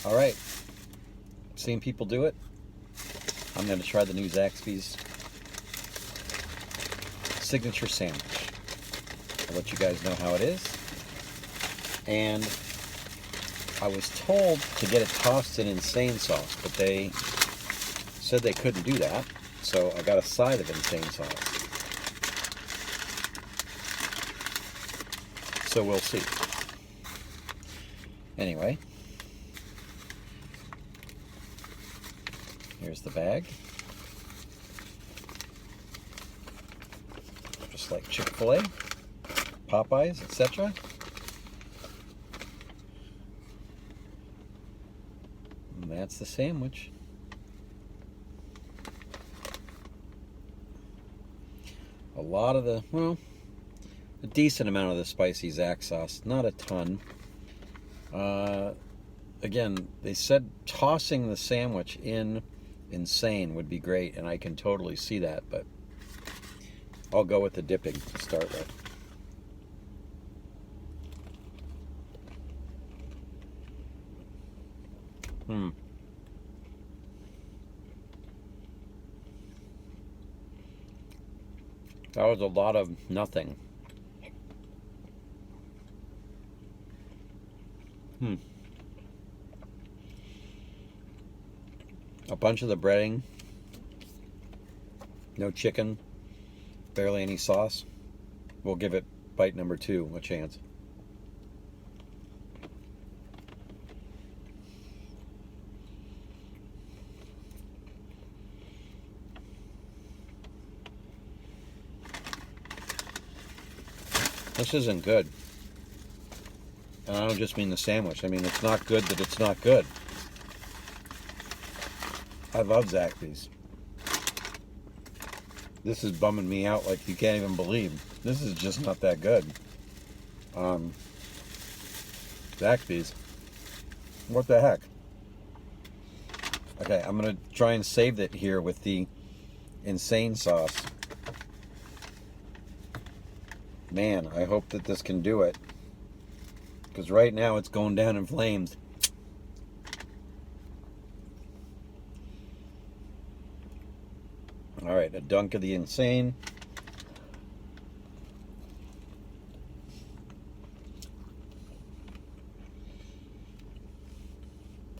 All right, seen people do it. I'm going to try the new Zaxby's signature sandwich. I'll let you guys know how it is. And I was told to get it tossed in insane sauce, but they said they couldn't do that. So I got a side of insane sauce. So we'll see. Anyway, here's the bag. Just like Chick-fil-A, Popeyes, etc. And that's the sandwich. A lot of the, well, a decent amount of the spicy Zax sauce, not a ton. Again, they said tossing the sandwich in insane would be great, and I can totally see that, but I'll go with the dipping to start with. That was a lot of nothing. A bunch of the breading, no chicken, barely any sauce. We'll give it bite number 2 a chance. This isn't good. And I don't just mean the sandwich. I mean, it's not good that it's not good. I love Zaxby's. This is bumming me out like you can't even believe. This is just not that good. Zaxby's. What the heck? Okay, I'm going to try and save it here with the insane sauce. Man, I hope that this can do it. Because right now it's going down in flames. All right, a dunk of the insane.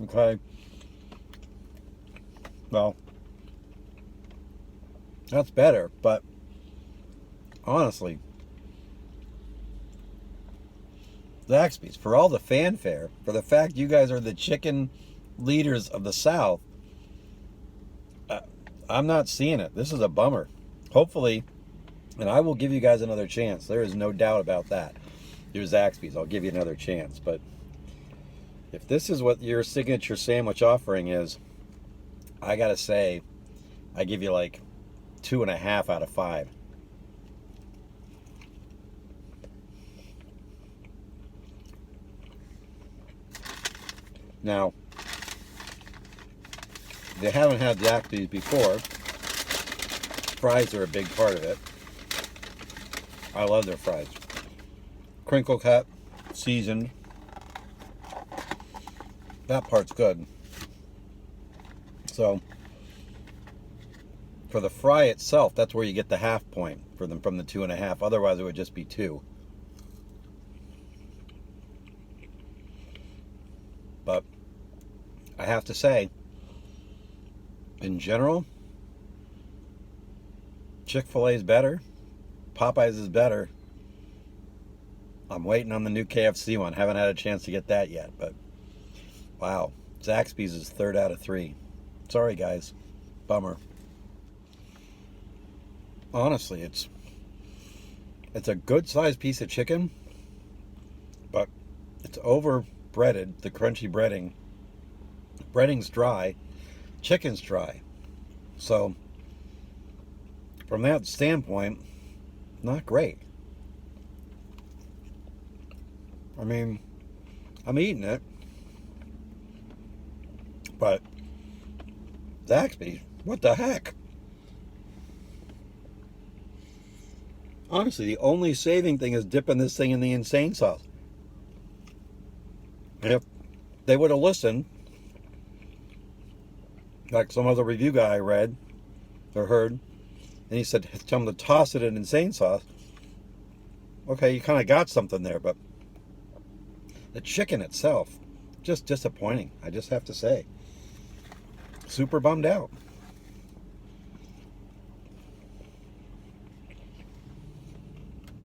Okay. Well, that's better, but honestly, Zaxby's, for all the fanfare, for the fact you guys are the chicken leaders of the South, I'm not seeing it. This is a bummer. Hopefully, and I will give you guys another chance. There is no doubt about that. Your Zaxby's, I'll give you another chance. But if this is what your signature sandwich offering is, I gotta say, I give you like 2.5 out of 5. Now, they haven't had Zaxby's before. Fries are a big part of it. I love their fries. Crinkle cut, seasoned. That part's good. So, for the fry itself, that's where you get the half point for them from the 2.5. Otherwise, it would just be 2. But I have to say, in general, Chick-fil-A is better. Popeyes is better. I'm waiting on the new KFC one. Haven't had a chance to get that yet, but wow. Zaxby's is 3rd out of 3. Sorry, guys. Bummer. Honestly, it's a good-sized piece of chicken, but it's over breaded, the crunchy breading. Breading's dry, chicken's dry. So, from that standpoint, not great. I mean, I'm eating it, but Zaxby's, what the heck? Honestly, the only saving thing is dipping this thing in the insane sauce. If they would have listened, Like some other review guy I read or heard, and he said, tell him to toss it in insane sauce. Okay, you kind of got something there, but the chicken itself, just disappointing. I just have to say. Super bummed out.